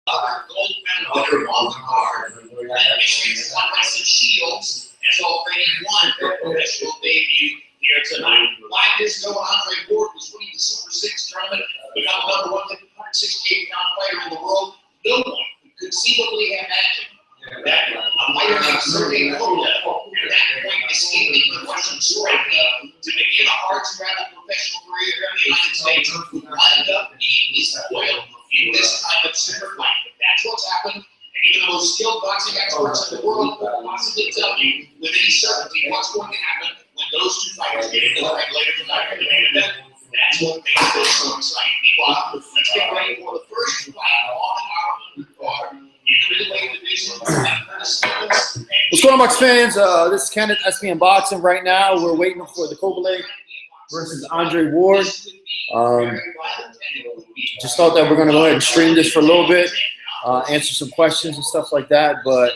gold medal on the card. And Michigan's Tyson Shields has already won their professional debut here tonight. 5 years ago, Andre Ward was winning the Super 6 tournament, become the #1 168-pound player in the world. No one could conceivably imagine that a player named Sergey Kovalev at that point escaping the Russian scrapheap to begin a hard-to-rattle professional career here in the United States would wind up being spoiled in this kind of super fight. But that's what's happened, and even the most skilled boxing experts in the world will possibly tell you with any certainty what's going to happen when those two fighters get into the ring later tonight in the main event. That's what makes this so exciting. Meanwhile, let's get ready for the first fight on our card. What's going on, Box fans? This is Ken at SBM Boxing. Right now, we're waiting for the Kovalev versus Andre Ward. Just thought that we're going to go ahead and stream this for a little bit, answer some questions and stuff like that. But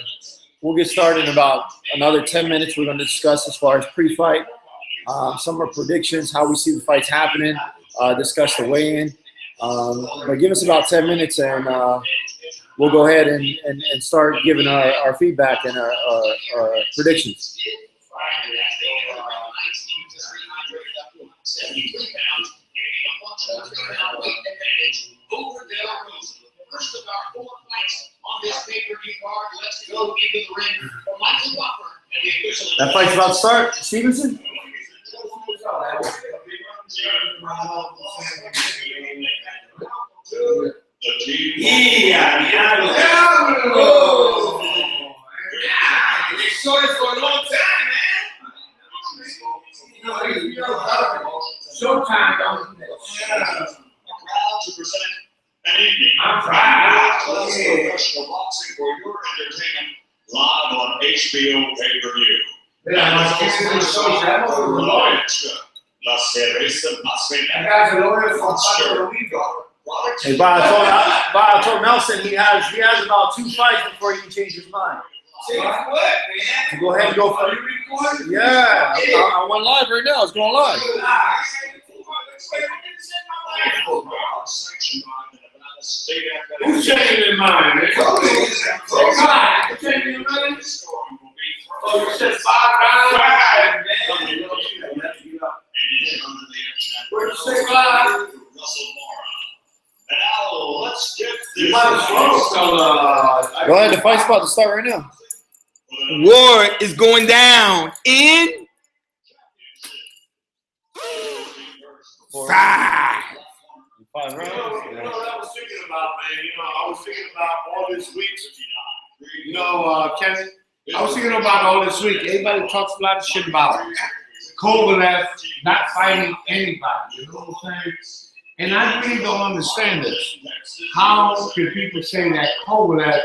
we'll get started in about another 10 minutes. We're going to discuss as far as pre-fight, some of our predictions, how we see the fights happening, discuss the weigh-in. But give us about 10 minutes and we'll go ahead and start giving our feedback and our predictions. That fight's about to start, Stevenson? Showed it for a long time, man. Showtime, don't you? Proud to present an evening. I'm proud. Professional boxing for your entertainment live on HBO pay-per-view. La cerveza más That guy's a lawyer from Puerto Rico. Hey, Bob told Nelson he has about 2 fights before he can change his mind. What, man? Go ahead and go for it. Yeah, I went live right now. It's going live. Who's changing their mind? Changing your mind? Oh, you said 5 rounds? Right, man. Where'd you say 5? And now let's get this. Go ahead, the fight's about to start right now. War is going down in 5. 5 rounds. You know what I was thinking about, man? I was thinking about all this week. Kevin, I was thinking about all this week. Everybody talks a lot of shit about Kovalev not fighting anybody. You know what I'm saying? And I really don't understand this. How can people say that Kovalev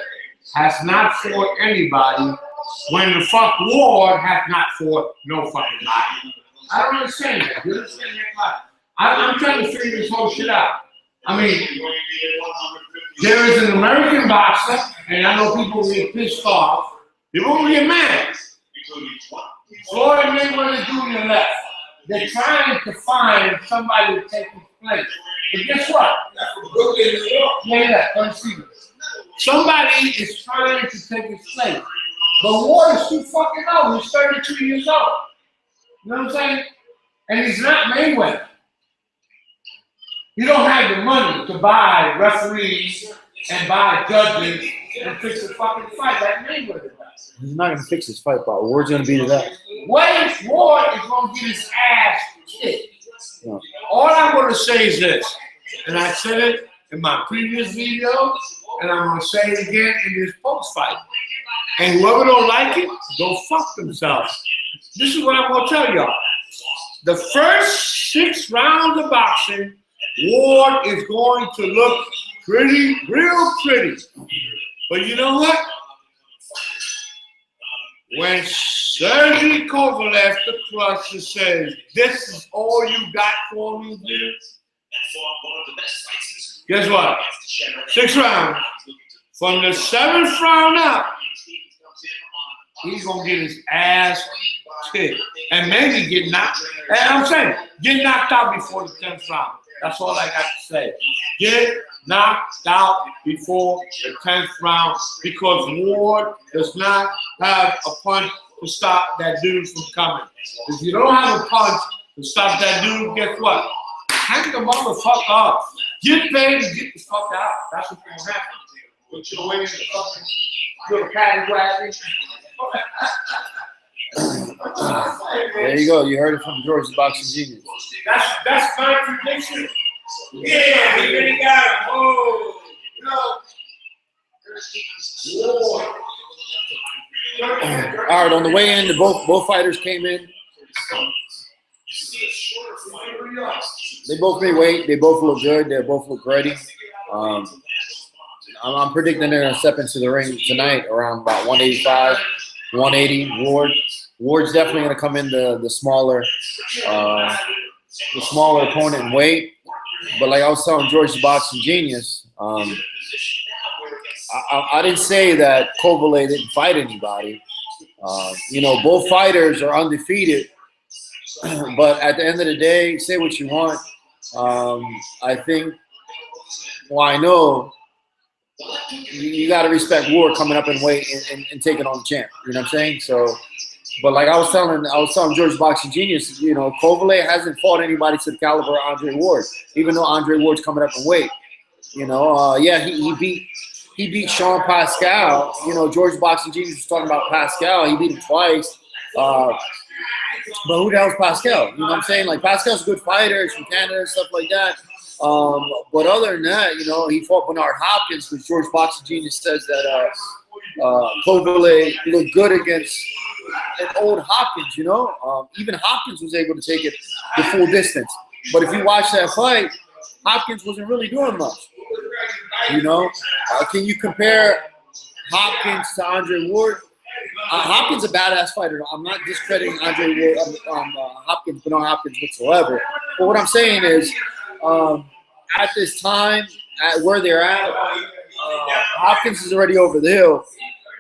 has not fought anybody when the fuck Ward has not fought no fucking body? I don't understand that. You understand that? I'm trying to figure this whole shit out. I mean, there is an American boxer, and I know people will get pissed off. People will get mad. Floyd Mayweather Jr. left. They're trying to find somebody to take his place. But guess what? Somebody is trying to take his place. But Ward is too fucking old. He's 32 years old. You know what I'm saying? And he's not Mayweather. You don't have the money to buy referees and buy judges and fix a fucking fight like Mayweather does. He's not going to fix his fight, Bob. Ward's going to beat it up. Ward is going to get his ass kicked. Yeah. All I'm going to say is this, and I said it in my previous video, and I'm going to say it again in this post-fight. And whoever don't like it, go fuck themselves. This is what I'm going to tell y'all. The first 6 rounds of boxing, Ward is going to look pretty, real pretty. But you know what? When Sergey Kovalev, the crusher, says, "This is all you got for me, dude," guess what? 6 rounds. From the 7th round up, he's going to get his ass kicked. And maybe get knocked. And I'm saying, get knocked out before the 10th round. That's all I got to say. Get knocked out before the 10th round because Ward does not have a punch to stop that dude from coming. If you don't have a punch to stop that dude, guess what? Hang the motherfucker up. Get paid and get the fuck out. That's what's going to happen. Put your way in the fucking little paddy wagon. There you go. You heard it from George the Boxing Genius. That's my prediction. Yeah, we really got him. Oh, All right, on the way in, both fighters came in. They both made weight. They both look good. They both look ready. I'm predicting they're gonna step into the ring tonight around about 185, 180. Ward's definitely gonna come in the smaller opponent in weight. But like I was telling George the Boxing Genius, I didn't say that Kovalev didn't fight anybody. Both fighters are undefeated. But at the end of the day, say what you want. I think, I know you got to respect Ward coming up in weight and taking on the champ. You know what I'm saying? So, but like I was telling George Boxing Genius, Kovalev hasn't fought anybody to the caliber of Andre Ward, even though Andre Ward's coming up in weight. He beat Sean Pascal. George Boxing Genius was talking about Pascal. He beat him twice. But who the hell's Pascal? You know what I'm saying? Like, Pascal's a good fighter. He's from Canada and stuff like that. But other than that, he fought Bernard Hopkins, because George Boxing Genius says that Kovalev looked good against an old Hopkins, Even Hopkins was able to take it the full distance. But if you watch that fight, Hopkins wasn't really doing much. Can you compare Hopkins to Andre Ward? Hopkins is a badass fighter. I'm not discrediting Andre Ward, Hopkins, but not Hopkins whatsoever. But what I'm saying is, at this time, at where they're at, Hopkins is already over the hill.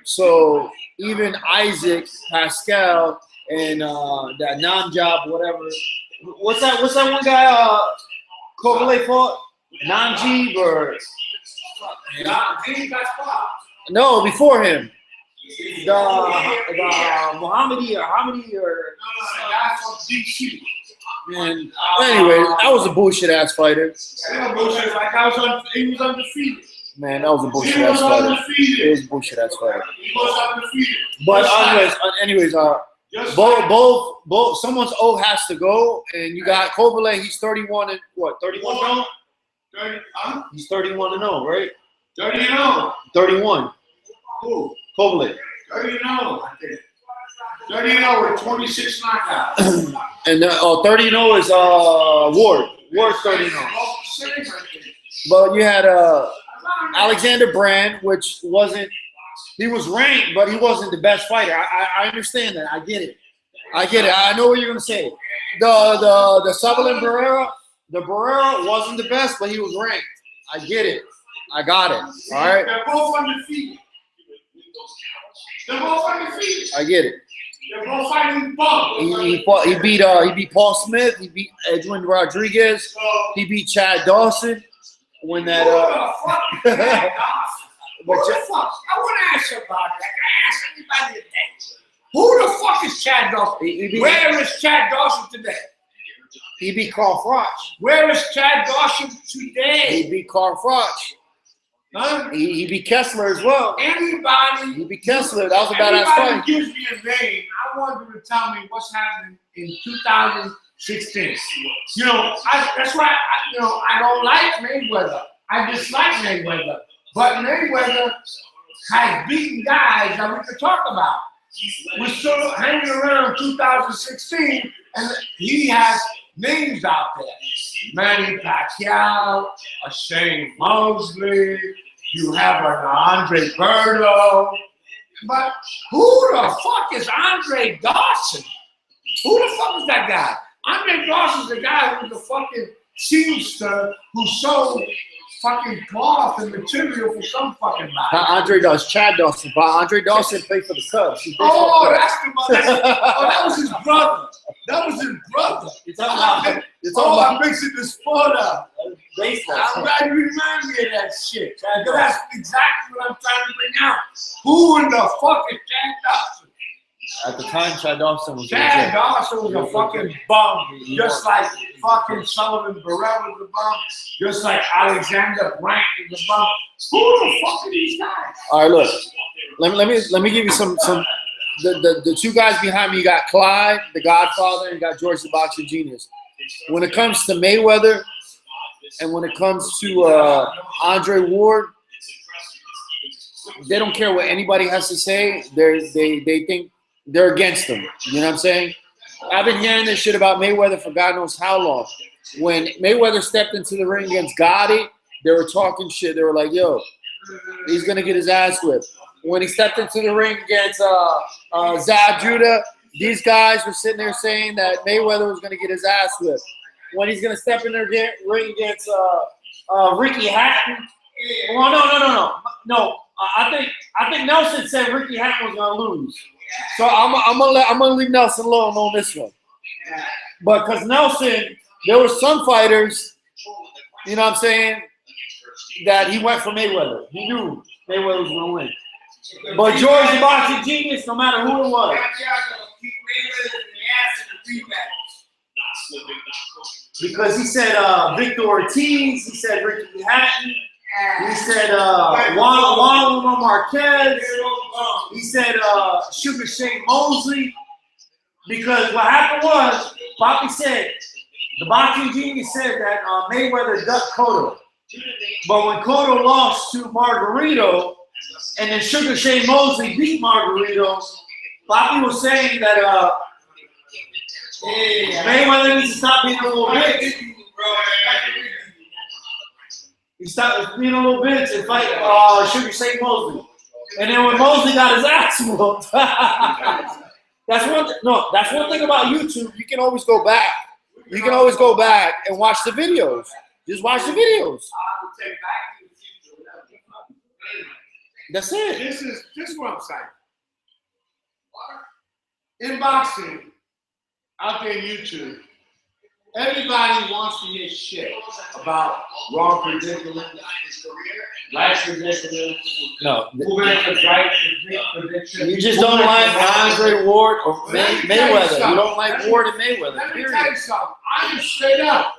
So even Isaac, Pascal, and that non-job, whatever. What's that one guy Kovalev fought? Non-Jeeb or? No, before him. The Mohammedi or man. Anyway, that was a bullshit ass fighter. He was undefeated. Man, that was a bullshit ass fighter. It was a bullshit ass fighter. But anyways, both someone's O has to go, and you got Kovalev. He's 31 and what? 31 now? He's 31-0, right? 30-0. 31. Who? Kovalev. 30-0. 30-0 with 26 knockouts. And 30-0 is Ward. Ward's 30-0. But you had Alexander Brand, which wasn't. He was ranked, but he wasn't the best fighter. I understand that. I get it. I know what you're gonna say. The Sutherland Barrera. The Barrera wasn't the best, but he was ranked. I get it. I got it. All right. They're both undefeated. I get it. They're both fighting bums. He beat Paul Smith. He beat Edwin Rodriguez. He beat Chad Dawson. When that Who the fuck? I want to ask somebody. Like I ask anybody today. Who the fuck is Chad Dawson? Where is Chad Dawson today? He beat Carl Froch. Where is Chad Dawson today? He beat Carl Froch. Huh? He beat Kessler as well. Anybody. He beat Kessler. That was a badass fight. Anybody gives me a name, I want them to tell me what's happening in 2016. That's why I don't like Mayweather. I dislike Mayweather. But Mayweather has beaten guys that we could talk about. We're still hanging around 2016, and he has names out there. Manny Pacquiao, a Shane Mosley, you have an Andre Berto. But who the fuck is Andre Dawson? Who the fuck is that guy? Andre Dawson's the guy who's the fucking seamster who sold fucking cloth and material for some fucking body. Andre Dawson, Chad Dawson. But Andre Dawson played for the Cubs. He played Oh, for the that's the one. That was his brother. That was his brother. You're talking about. You're Oh, talking I'm mixing the sport up. about baseball. I'm glad you remind me of that shit. That's exactly what I'm trying to bring out. Who in the fucking Chad Dawson? At the time, Chad Dawson was Chad legit. Dawson was a fucking bum, just like fucking Sullivan Burrell was a bum, just like Alexander Brandt is a bum. Who the fuck are these guys? All right, look. Let me give you some. The two guys behind me. You got Clyde, the Godfather, and you got George, the boxing genius. When it comes to Mayweather, and when it comes to Andre Ward, they don't care what anybody has to say. They think they're against him. You know what I'm saying? I've been hearing this shit about Mayweather for God knows how long. When Mayweather stepped into the ring against Gotti, they were talking shit. They were like, yo, he's going to get his ass whipped. When he stepped into the ring against Zab Judah, these guys were sitting there saying that Mayweather was going to get his ass whipped. When he's going to step in the ring against Ricky Hatton, well, no. I think Nelson said Ricky Hatton was going to lose. So I'm gonna leave Nelson alone on this one. But because Nelson, there were some fighters, you know what I'm saying, that he went for Mayweather. He knew Mayweather was gonna win. But George, the boxing genius, no matter who it was. Because he said Victor Ortiz, he said Ricky Hatton, he said Juan Marquez, he said Sugar Shane Mosley. Because what happened was, Poppy said, the boxing genius said that Mayweather ducked Cotto. But when Cotto lost to Margarito, and then Sugar Shane Mosley beat Margarito, Poppy was saying that Mayweather needs to stop being a little bitch. He stopped being a little bitch and fight Sugar Shane Mosley. And then when Mosley got his ass whooped, that's one thing about YouTube. You can always go back. You can always go back and watch the videos. Just watch the videos. That's it. This is what I'm saying. In boxing, out there on YouTube, everybody wants to hear shit about wrong predicament, right predicament. No. Who makes the right prediction. You just don't like Andre Ward or Mayweather. You don't like Ward and Mayweather. Let me Period. tell you something. I'm straight up.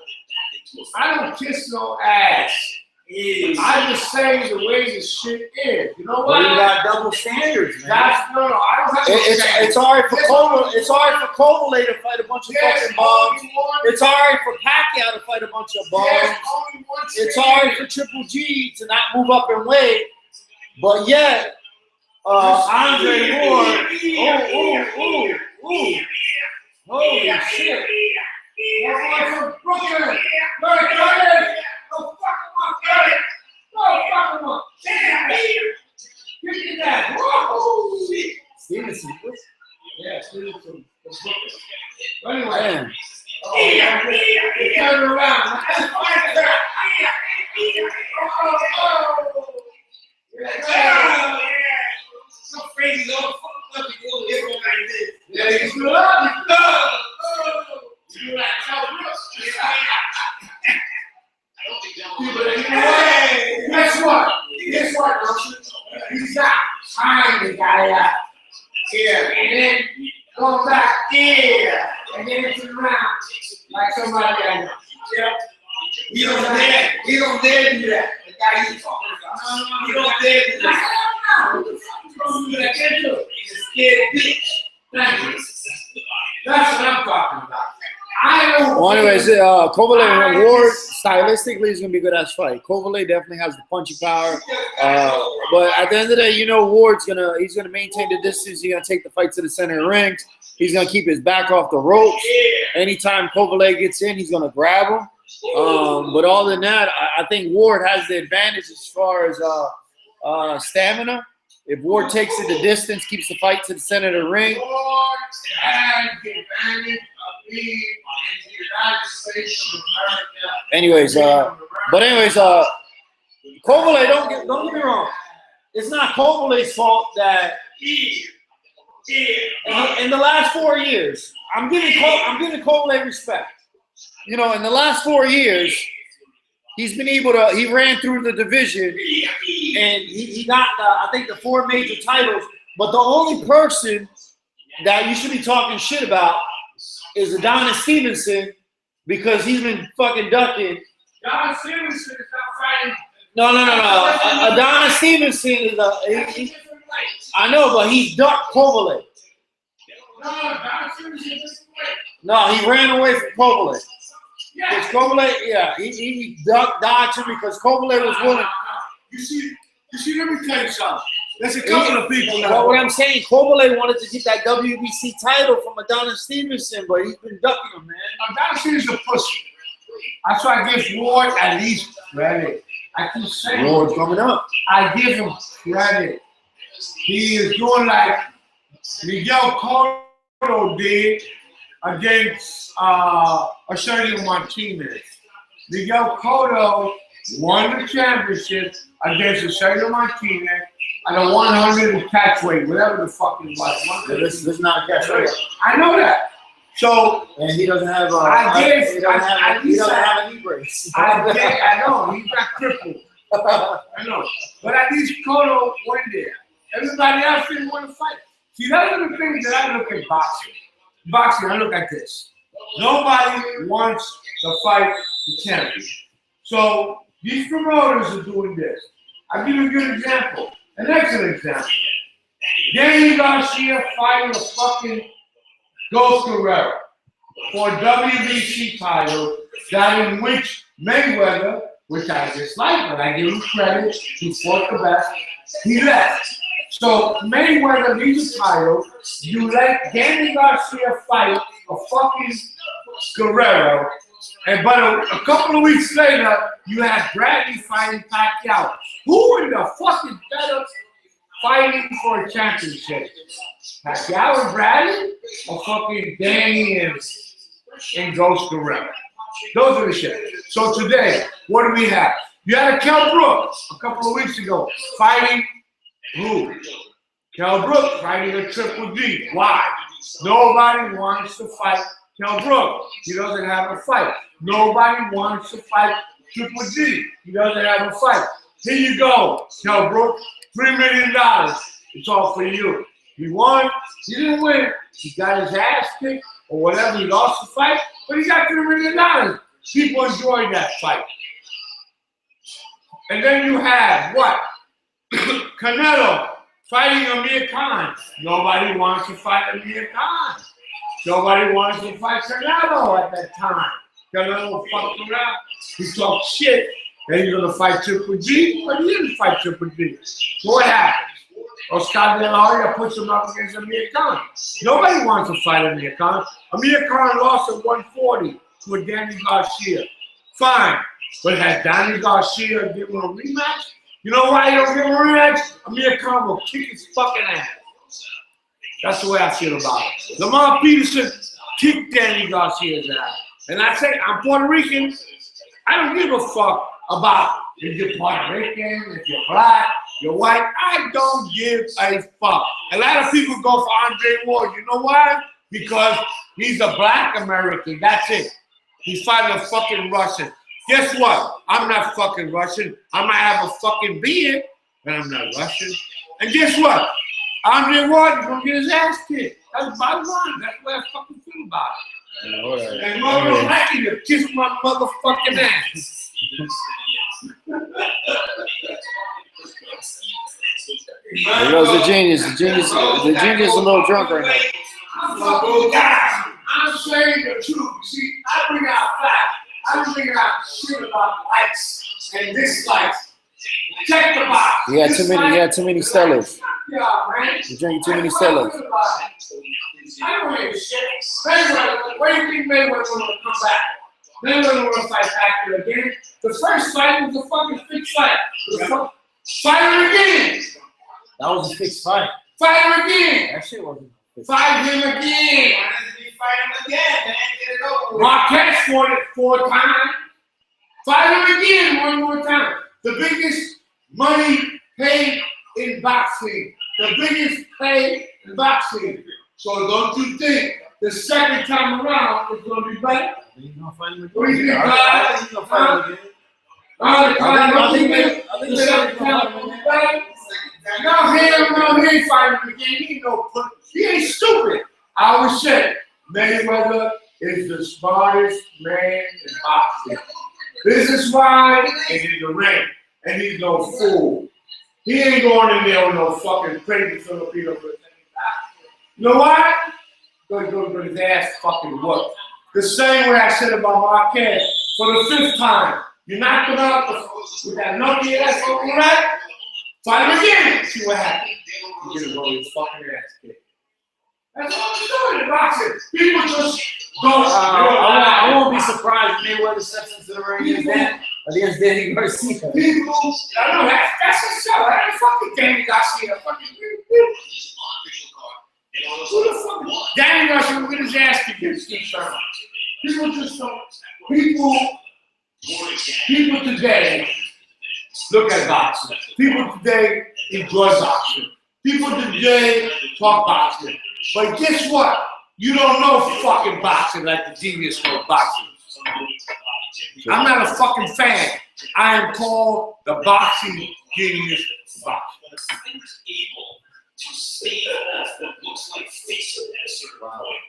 I don't kiss no ass. I just say the way this shit is. You know what? Well, you got double standards, man. That's no. I don't have no standards. It's alright for Kovalev to fight a bunch of fucking bombs. It's alright for Pacquiao to fight a bunch of bombs. It's alright for Triple G to not move up in weight. But yet, Andre Ward, holy shit. From Brooklyn. Go fuck him up. Give me that. Whoa. Stevenson. Yeah, Stevenson. Anyway. Man. Turn around. So crazy, little fuck up. Yeah, you do that. You do that. Guess what? He's not tying the guy out. Yeah, and then go back here, and then it's around like somebody I know. Yeah. He don't dare do that. The guy you talking about. He don't dare do that. I can't do it. He's a scared bitch. Thank you. That's what I'm talking about. Well, anyways, Kovalev and Ward stylistically is gonna be a good ass fight. Kovalev definitely has the punching power, but at the end of the day, you know Ward's gonna maintain the distance. He's gonna take the fight to the center of the ring. He's gonna keep his back off the ropes. Anytime Kovalev gets in, he's gonna grab him. But other than that, I think Ward has the advantage as far as stamina. If Ward takes it the distance, keeps the fight to the center of the ring. Ward has the advantage of being in the United States of America. Anyways, Kovalev, don't get me wrong. It's not Kovalev's fault that in the last 4 years, I'm giving Kovalev respect. You know, in the last 4 years, he's been able to. He ran through the division, and he got I think the 4 major titles. But the only person that you should be talking shit about is Adonis Stevenson, because he's been fucking ducking. Adonis Stevenson is not fighting. No. Adonis Stevenson is I know, but he ducked Kovalev. No, Adonis Stevenson is No, he ran away from Kovalev. Yeah. Because Kovalev, yeah, he dodged him because Kovalev was willing. You see, let me tell you something. There's a couple of people now. But what I'm saying, Kovalev wanted to get that WBC title from Adonis Stevenson, but he's been ducking him, man. Adonis Stevenson's a pussy. That's why I give Ward at least credit. I keep saying Ward's coming up. I give him credit. He is doing like Miguel Cotto did against Sergey Martinez. Miguel Cotto won the championship against Sergey Martinez at a 100 catch weight, whatever the fuck it was. This is not a catch weight. I know that. So and he doesn't have a. he doesn't have a knee brace. I know he's not crippled. I know, but at least Cotto went there. Everybody else didn't want to fight. See, those are the things that I look at boxing. Boxing, I look at this. Nobody wants to fight the champion. So these promoters are doing this. I'll give you a good example, an excellent example. Danny Garcia fighting a fucking Ghost Guerrero for a WBC title, that in which Mayweather, which I dislike, but I give him credit, he fought the best, he left. So Mayweather needs a title, you let Danny Garcia fight a fucking Guerrero, but a couple of weeks later, you have Bradley fighting Pacquiao. Who in the fucking better fighting for a championship? Pacquiao and Bradley, or fucking Danny and Ghost Guerrero? Those are the shit. So today, what do we have? You had a Kell Brook a couple of weeks ago fighting who? Kell Brook fighting a Triple G. Why? Nobody wants to fight Kell Brook. He doesn't have a fight. Nobody wants to fight Triple G. He doesn't have a fight. Here you go, Kell Brook, $3 million. It's all for you. He won. He didn't win. He got his ass kicked or whatever. He lost the fight, but he got $3 million. People enjoyed that fight. And then you have what? Canelo fighting Amir Khan. Nobody wants to fight Amir Khan. Nobody wants to fight Canelo at that time. Canelo fucked around. He talked shit. Then he's going to fight Triple G, but he didn't fight Triple G. So what happens? Oscar De La Hoya puts him up against Amir Khan. Nobody wants to fight Amir Khan. Amir Khan lost at 140 to a Danny Garcia. Fine. But has Danny Garcia given him a rematch? You know why he don't give him a rematch? Amir Khan will kick his fucking ass. That's the way I feel about it. Lamar Peterson kicked Danny Garcia's ass. And I say, I'm Puerto Rican. I don't give a fuck about if you're Puerto Rican, if you're black, you're white. I don't give a fuck. A lot of people go for Andre Ward. You know why? Because he's a black American. That's it. He's fighting a fucking Russian. Guess what? I'm not fucking Russian. I might have a fucking beard, but I'm not Russian. And guess what? Andre Ward is going to get his ass kicked. That's the bottom line. That's the way I fucking feel about it. And mother don't like you to kiss my motherfucking ass. There goes the genius. The genius is a little drunk right now. I'm saying the truth. See, I bring out facts. I don't bring out shit about likes and dislikes. Check the box. He had too many Stellas. Yeah, man. You're drinking too many Stellas. I don't give a shit. Mayweather, where do you think Mayweather was going to come back? Mayweather was going to fight back again. The first fight was a fucking fixed fight. Fight him again. That was a fixed fight. Fight him again. That shit wasn't fixed. Fight him again. Fight him again, man. Get it over with. Marquez fought it 4 times. Fight him again one more time. The biggest money paid in boxing. The biggest pay in boxing. So don't you think the second time around is going to be better? He's gonna fight him again. What do you think, I think he's gonna fight him again. I think the second time will be better. No, he ain't fighting again. He ain't no put. He ain't stupid. I always said Mayweather is the smartest man in boxing. Business-wise, and in the ring, and he's no fool. He ain't going in there with no fucking crazy Filipino. You know why? Go his ass fucking work. The same way I said about Marquez for the 5th time. You knocked him out with that lucky ass over right? Fight him again. See what happens. You get a roll his fucking ass kicked. That's all I'm doing in boxing. People just don't. I won't be surprised if Mayweather steps into the ring against Danny Garcia. People, I know that's a show. That ain't fucking Danny Garcia. Fucking who the fuck? Danny Garcia will get his ass kicked against Steve Sherman. People just don't. People today look at boxing. People today enjoy boxing. People today talk boxing. But guess what? You don't know fucking boxing like the genius know boxing. I'm not a fucking fan. I am called the boxing genius boxing. To stay off what looks like face at a certain point.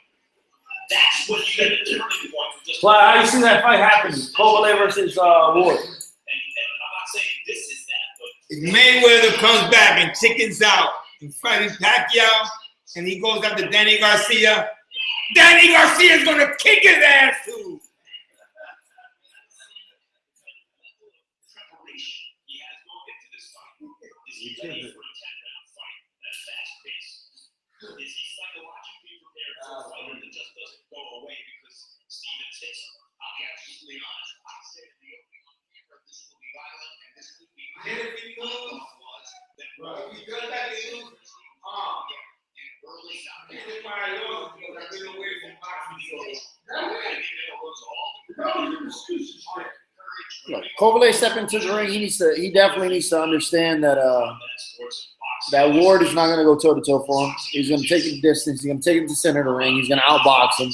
That's what you get the turning point. Well, how do you see that fight happening? Kovalev versus Ward. And I'm not saying this is that, but If Mayweather comes back and chickens out and fighting Pacquiao, and he goes after Danny Garcia is gonna kick his ass too. preparation he has going into this fight is he ready for a 10-round fight at a fast pace? Is he psychologically prepared for a fighter that just doesn't go away because Stevens hits him? I'll be absolutely honest. I said in the opening on camera, this will be violent and this will be violent. Was that early Look, Kovalev step into the ring. He definitely needs to understand that that Ward is not going to go toe to toe for him. He's going to take the distance. He's going to take him to the center of the ring. He's going to outbox him.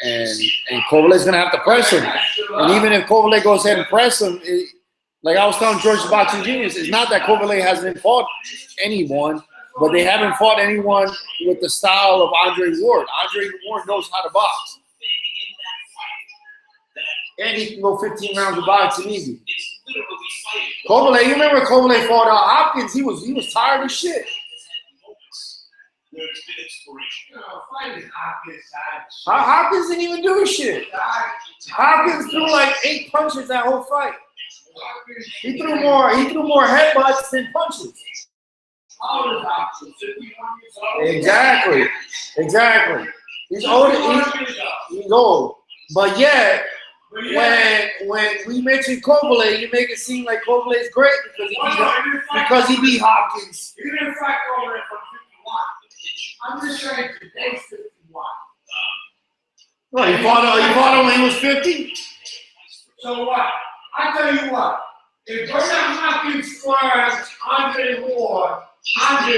And Kovalev's going to have to press him. And even if Kovalev goes ahead and press him, like I was telling George the Boxing Genius, it's not that Kovalev hasn't fought anyone, but they haven't fought anyone with the style of Andre Ward. Andre Ward knows how to box. And he can go 15 rounds of boxing easy. Kovalev, you remember Kovalev fought Hopkins? He was tired of shit. Hopkins didn't even do shit. Hopkins threw like 8 punches that whole fight. He threw more headbutts than punches. Exactly. He's old. But yet, when we mention Kovalev, you make it seem like Kovalev's great because he beat Hopkins. He didn't fight Kovalev from 51. I'm just saying today's 51. Well, you fought him when he was 50? So what? I tell you what. If Bernard Hopkins fires Andre Ward can't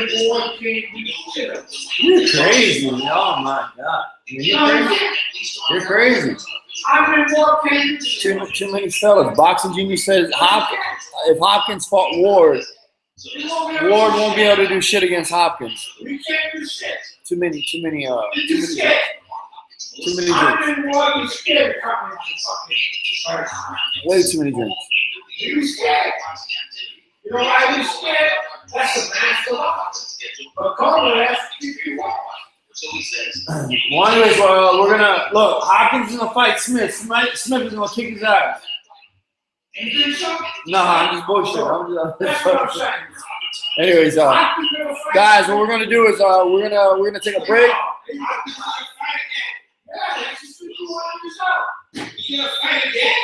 be shit. You're crazy. Oh my God. You're crazy. Andre Ward can't be shit. Too many fellas. Boxing Genius says if Hopkins fought Ward, Ward won't be able to do shit against Hopkins. We can't do shit. Too many drinks. Andre Ward is scared. Way too many drinks. He was scared. You know why he's scared? That's a master box. But Kovalev, Well, anyways, we're gonna look. Hopkins is gonna fight Smith. Smith is gonna kick his ass. You think so? No, I'm just bullshit. That's what I'm saying. Anyways, guys, what we're gonna do is we're gonna take a break.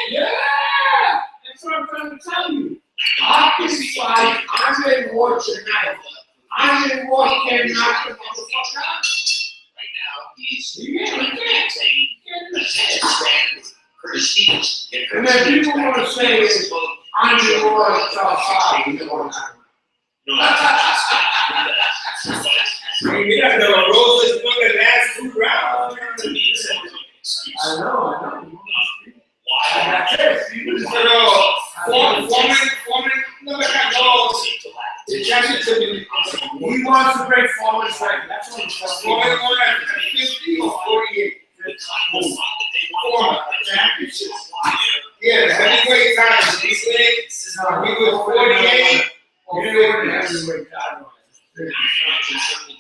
Yeah, that's what I'm trying to tell you. Hopkins fight Andre Ward tonight. Andre Ward can't knock the motherfucker out. right now, he's maintain a stand with Curtis Stevens. And then people want to say is, Andre Ward outside. You know what Hey, mira, de los Roses won the last 2 rounds. I know. Foreman, no me ganó. The championship, he wants to break Foreman's record. That's what he's Foreman won at 50 or 48. Foreman, championship. Yeah, the heavyweight title. He was 48 or 50.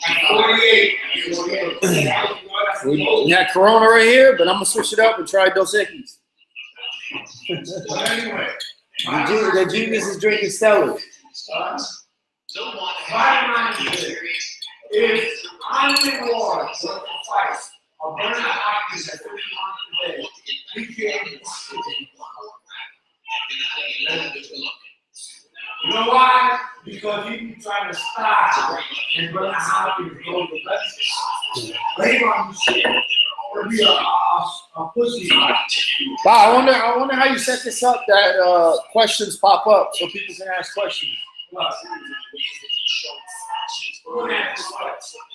At 48. We had Corona right here, but I'm gonna switch it up and try Dos Equis. But anyway, The genius is drinking Stella. bottom line is, if Andre Ward was to fight or Bernard Hopkins at 51 today, he can't. You know why? Because he be trying to stop and Bernard Hopkins go to the left. Later on, shit. It'll be a pussy fight. Wow, I wonder how you set this up that questions pop up so people can ask questions.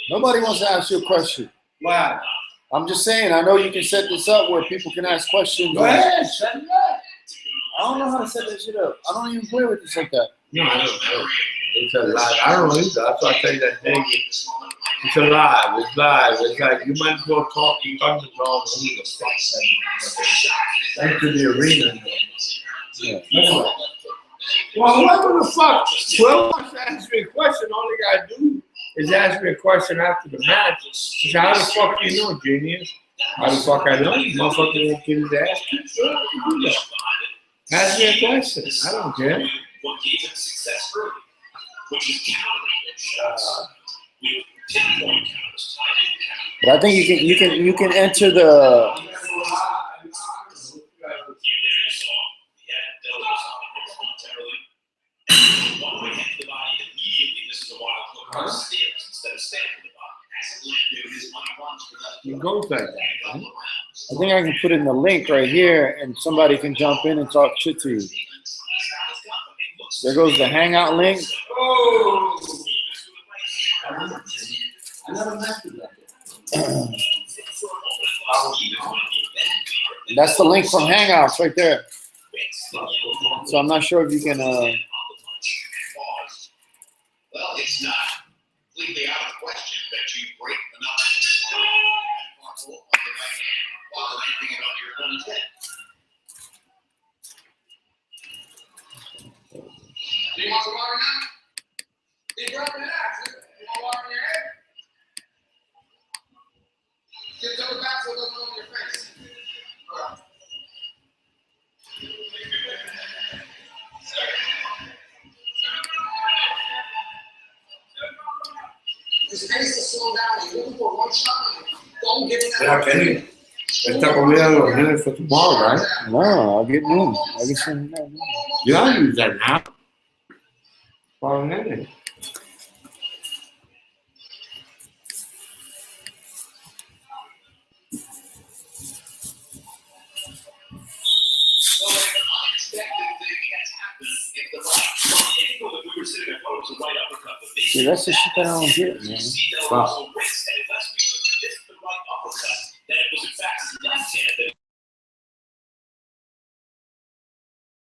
Nobody wants to ask you a question. Wow. I'm just saying, I know you can set this up where people can ask questions. Go ahead, set it up. I don't know how to set that shit up. I don't even play with this like that. No, I don't know. It's a lie. I don't know either. That's why I tell you that thing. It's a lie. It's live. It's like you might as well talk. You talk to wrong who the fuck that. Into the arena. Yeah. Anyway. Well, whoever the fuck, whoever wants to ask me a question, all they gotta do is ask me a question after the match. Say, how the fuck do you know, genius? How the fuck I know? Motherfucker won't get his ass kicked. Sure, I can do that. Ask me a question. I don't care. What gave him success early, which is countering with 10-point counters, timing counters. But I think you can enter the One way hit the body immediately. This is a wild hook on stairs instead of standing the body. As it landed, his money runs for that. It goes like that, right? I think I can put in the link right here and somebody can jump in and talk shit to you. There goes the hangout link. Oh! I never messed with that. That's the link from Hangouts right there. So I'm not sure if you can. Well, it's not completely out of question that you break the knuckles on the right hand while landing it on your opponent's head. Do you want some water now? Deep breath and relax. You want water in your head? Get to the back so it doesn't go in your face. All right. His pace is slow down. You're looking for one shot. Don't get in Yeah, Kenny. Esta comida de los nenes for tomorrow, right? No, I'll get noon. I'll get some. You don't use that now. For a minute. So an unexpected thing has happened in the fight. From the angle that we were sitting at home was a right uppercut. See, that's the shit that I don't get, man. Also wrist